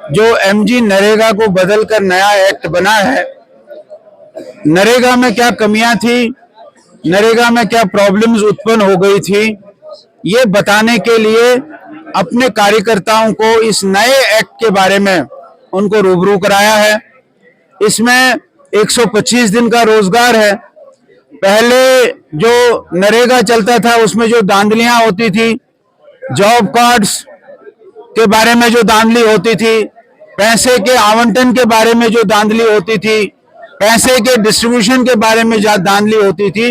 जो एमजी नरेगा को बदलकर नया एक्ट बना है, नरेगा में क्या कमियां थी, नरेगा में क्या प्रॉब्लम्स उत्पन्न हो गई थी, ये बताने के लिए अपने कार्यकर्ताओं को इस नए एक्ट के बारे में उनको रूबरू कराया है। इसमें 125 दिन का रोजगार है। पहले जो नरेगा चलता था उसमें जो धांधलियां होती थी, जॉब कार्ड्स के बारे में जो धांधली होती थी, पैसे के आवंटन के बारे में जो धांधली होती थी, पैसे के डिस्ट्रीब्यूशन के बारे में जो धांधली होती थी,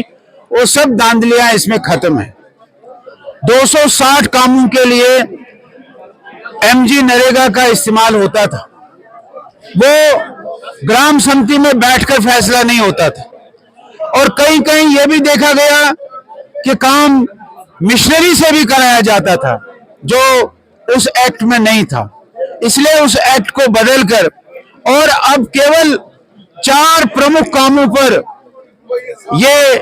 वो सब धांधलियां इसमें खत्म है। 260 कामों के लिए एमजी नरेगा का इस्तेमाल होता था। वो ग्राम समिति में बैठकर फैसला नहीं होता था, और कहीं कहीं यह भी देखा गया कि काम मिशनरी से भी कराया जाता था, जो उस एक्ट में नहीं था। इसलिए उस एक्ट को बदलकर और अब केवल 4 प्रमुख कामों पर ये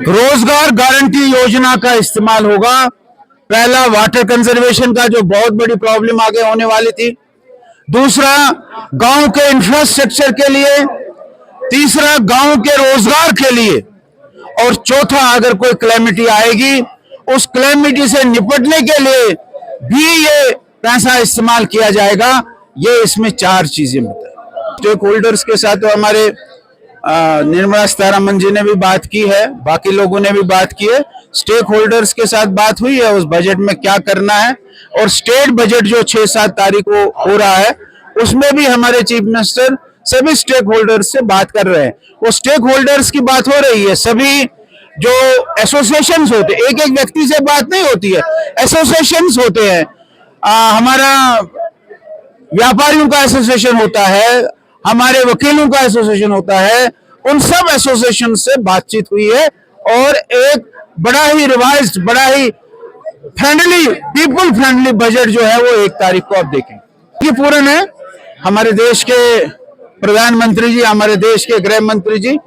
रोजगार गारंटी योजना का इस्तेमाल होगा। पहला, वाटर कंजर्वेशन का जो बहुत बड़ी प्रॉब्लम आगे होने वाली थी। दूसरा, गांव के इंफ्रास्ट्रक्चर के लिए। तीसरा, गांव के रोजगार के लिए। और चौथा, अगर कोई क्लेमिटी आएगी, उस क्लेमिटी से निपटने के लिए भी ये पैसा इस्तेमाल किया जाएगा। ये इसमें 4 चीजें बताई। स्टेक होल्डर्स के साथ तो हमारे निर्मला सीतारमण जी ने भी बात की है, बाकी लोगों ने भी बात की है। स्टेक होल्डर्स के साथ बात हुई है उस बजट में क्या करना है, और स्टेट बजट जो 6-7 तारीख को हो रहा है, उसमें भी हमारे चीफ मिनिस्टर सभी स्टेक होल्डर्स से बात कर रहे हैं। वो स्टेक होल्डर्स की बात हो रही है, सभी जो एसोसिएशंस होते हैं, एक एक व्यक्ति से बात नहीं होती है, एसोसिएशंस होते हैं। हमारा व्यापारियों का एसोसिएशन होता है, हमारे वकीलों का एसोसिएशन होता है, उन सब एसोसिएशन से बातचीत हुई है, और एक बड़ा ही रिवाइज्ड, बड़ा ही फ्रेंडली, पीपल फ्रेंडली बजट जो है वो 1 तारीख को आप देखें। ये पूर्ण है। हमारे देश के प्रधानमंत्री जी, हमारे देश के गृह मंत्री जी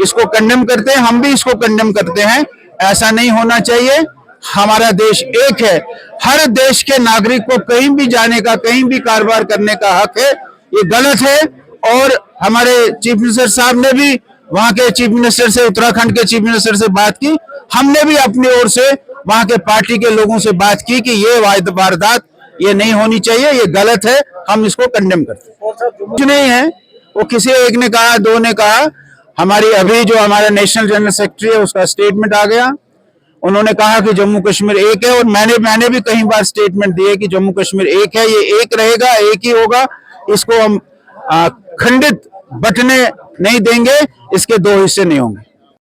इसको कंडेम करते हैं, हम भी इसको कंडेम करते हैं। ऐसा नहीं होना चाहिए। हमारा देश एक है, हर देश के नागरिक को कहीं भी जाने का, कहीं भी कारोबार करने का हक है। ये गलत है। और हमारे चीफ मिनिस्टर साहब ने भी वहां के चीफ मिनिस्टर से, उत्तराखंड के चीफ मिनिस्टर से बात की। हमने भी अपनी ओर से वहां के पार्टी के लोगों से बात की कि ये वारदात ये नहीं होनी चाहिए, ये गलत है, हम इसको कंडेम करते हैं। कुछ नहीं है, वो किसी एक ने कहा, 2 ने कहा। हमारी अभी जो हमारा नेशनल जनरल सेक्रेटरी है उसका स्टेटमेंट आ गया। उन्होंने कहा कि जम्मू कश्मीर एक है, और मैंने भी कई बार स्टेटमेंट दिए कि जम्मू कश्मीर एक है, ये एक रहेगा, एक ही होगा। इसको हम खंडित बंटने नहीं देंगे, इसके 2 हिस्से नहीं होंगे।